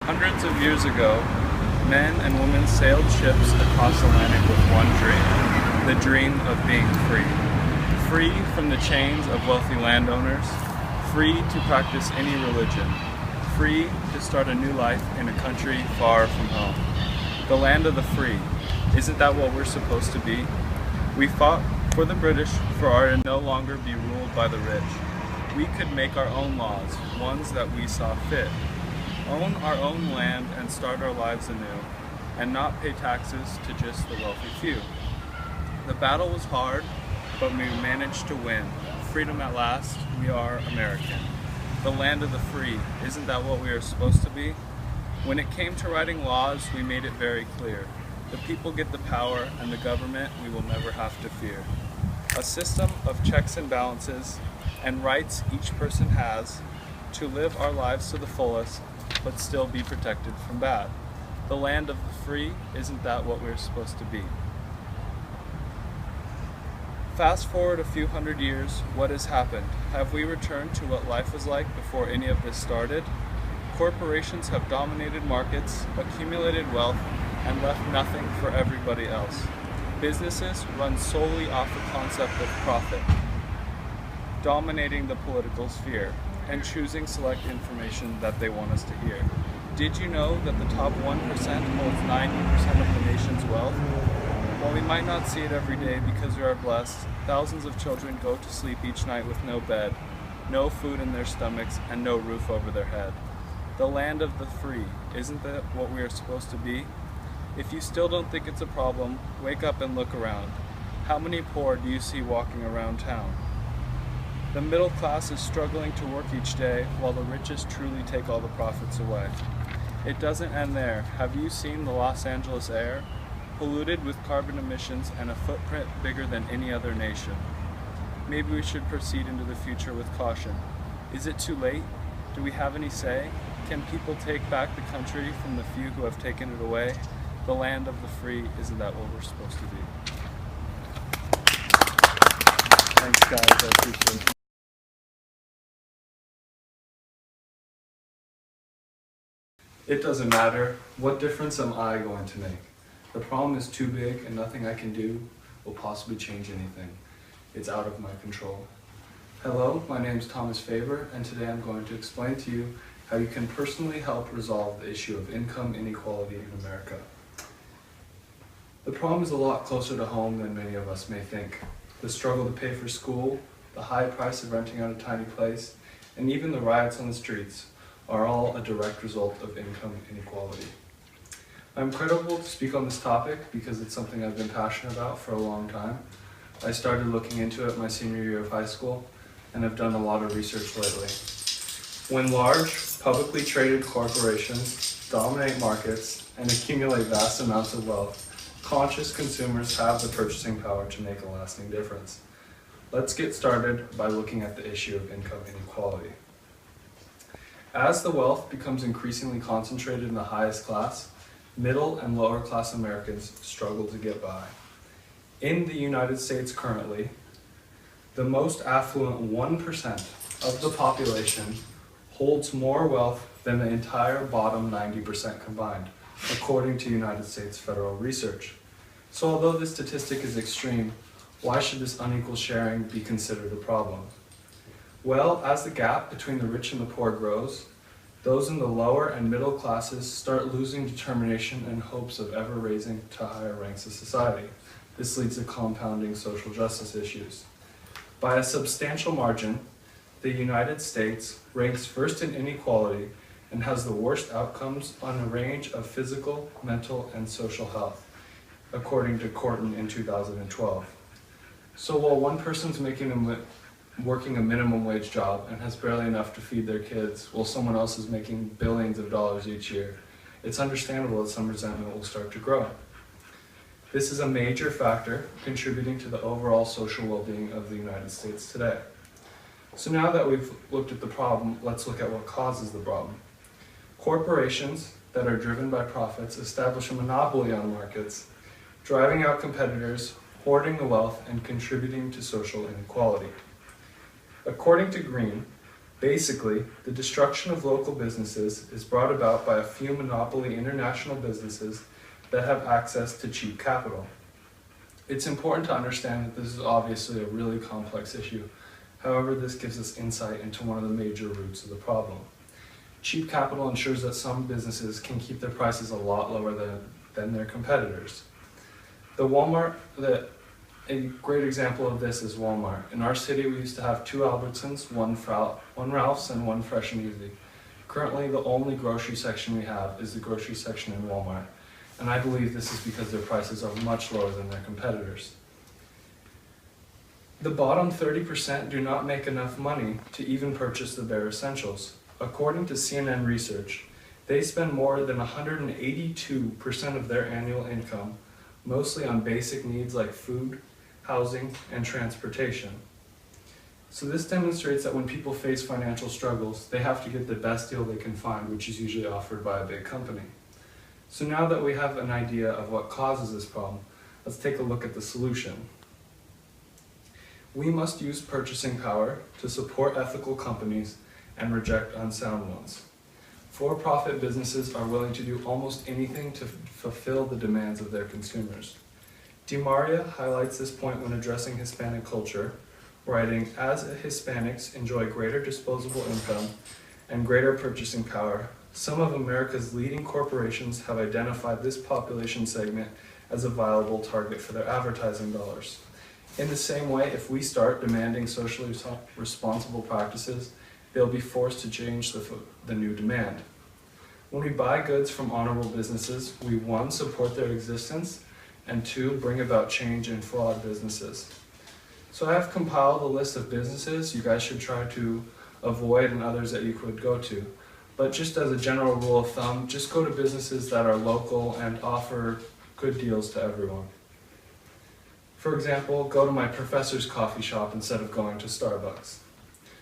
Hundreds of years ago, men and women sailed ships across the Atlantic with one dream, the dream of being free. Free from the chains of wealthy landowners, free to practice any religion, free to start a new life in a country far from home. The land of the free, isn't that what we're supposed to be? We fought for the British for our to no longer be ruled by the rich. We could make our own laws, ones that we saw fit. Own our own land and start our lives anew, and not pay taxes to just the wealthy few. The battle was hard, but we managed to win. Freedom at last, we are American. The land of the free, isn't that what we are supposed to be? When it came to writing laws, we made it very clear. The people get the power, and the government we will never have to fear. A system of checks and balances, and rights each person has, to live our lives to the fullest, but still be protected from bad. The land of the free, isn't that what we're supposed to be? Fast forward a few hundred years, what has happened? Have we returned to what life was like before any of this started? Corporations have dominated markets, accumulated wealth, and left nothing for everybody else. Businesses run solely off the concept of profit, dominating the political sphere, and choosing select information that they want us to hear. Did you know that the top 1% holds 90% of the nation's wealth? While we might not see it every day because we are blessed, thousands of children go to sleep each night with no bed, no food in their stomachs, and no roof over their head. The land of the free, isn't that what we are supposed to be? If you still don't think it's a problem, wake up and look around. How many poor do you see walking around town? The middle class is struggling to work each day, while the richest truly take all the profits away. It doesn't end there. Have you seen the Los Angeles air? Polluted with carbon emissions and a footprint bigger than any other nation. Maybe we should proceed into the future with caution. Is it too late? Do we have any say? Can people take back the country from the few who have taken it away? The land of the free, isn't that what we're supposed to be? Thanks guys, I appreciate it. It doesn't matter. What difference am I going to make? The problem is too big and nothing I can do will possibly change anything. It's out of my control. Hello, my name is Thomas Faber, and today I'm going to explain to you how you can personally help resolve the issue of income inequality in America. The problem is a lot closer to home than many of us may think. The struggle to pay for school, the high price of renting out a tiny place, and even the riots on the streets are all a direct result of income inequality. I'm credible to speak on this topic because it's something I've been passionate about for a long time. I started looking into it my senior year of high school and have done a lot of research lately. When large, publicly traded corporations dominate markets and accumulate vast amounts of wealth, conscious consumers have the purchasing power to make a lasting difference. Let's get started by looking at the issue of income inequality. As the wealth becomes increasingly concentrated in the highest class, middle and lower class Americans struggle to get by. In the United States currently, the most affluent 1% of the population holds more wealth than the entire bottom 90% combined, according to United States federal research. So although this statistic is extreme, why should this unequal sharing be considered a problem? Well, as the gap between the rich and the poor grows, those in the lower and middle classes start losing determination and hopes of ever raising to higher ranks of society. This leads to compounding social justice issues. By a substantial margin, the United States ranks first in inequality and has the worst outcomes on a range of physical, mental, and social health, according to Corton in 2012. So while one person's working a minimum wage job and has barely enough to feed their kids, while someone else is making billions of dollars each year, it's understandable that some resentment will start to grow. This is a major factor contributing to the overall social well-being of the United States today. So now that we've looked at the problem, let's look at what causes the problem. Corporations that are driven by profits establish a monopoly on markets, driving out competitors, hoarding the wealth, and contributing to social inequality. According to Green, Basically, the destruction of local businesses is brought about by a few monopoly international businesses that have access to cheap capital. It's important to understand that this is obviously a really complex issue. However, this gives us insight into one of the major roots of the problem. Cheap capital ensures that some businesses can keep their prices a lot lower than their competitors. A great example of this is Walmart. In our city, we used to have 2 Albertsons, one Ralph's, and one Fresh and Easy. Currently, the only grocery section we have is the grocery section in Walmart, and I believe this is because their prices are much lower than their competitors. The bottom 30% do not make enough money to even purchase the bare essentials. According to CNN research, they spend more than 182% of their annual income, mostly on basic needs like food, housing, and transportation. So this demonstrates that when people face financial struggles, they have to get the best deal they can find, which is usually offered by a big company. So now that we have an idea of what causes this problem, let's take a look at the solution. We must use purchasing power to support ethical companies and reject unsound ones. For-profit businesses are willing to do almost anything to fulfill the demands of their consumers. DiMaria highlights this point when addressing Hispanic culture, writing, "As Hispanics enjoy greater disposable income and greater purchasing power, some of America's leading corporations have identified this population segment as a viable target for their advertising dollars. In the same way, if we start demanding socially responsible practices, they'll be forced to change the new demand. When we buy goods from honorable businesses, we 1, support their existence, and 2, bring about change in flawed businesses." So I have compiled a list of businesses you guys should try to avoid and others that you could go to. But just as a general rule of thumb, just go to businesses that are local and offer good deals to everyone. For example, go to my professor's coffee shop instead of going to Starbucks.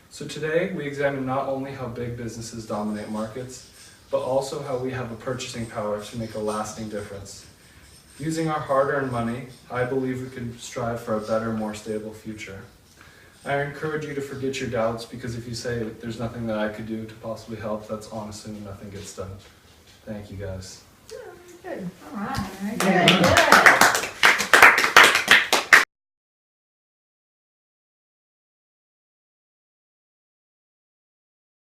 So today, we examine not only how big businesses dominate markets, but also how we have a purchasing power to make a lasting difference. Using our hard-earned money, I believe we can strive for a better, more stable future. I encourage you to forget your doubts, because if you say there's nothing that I could do to possibly help, that's honestly when nothing gets done. Thank you guys. Good. All right. Very good.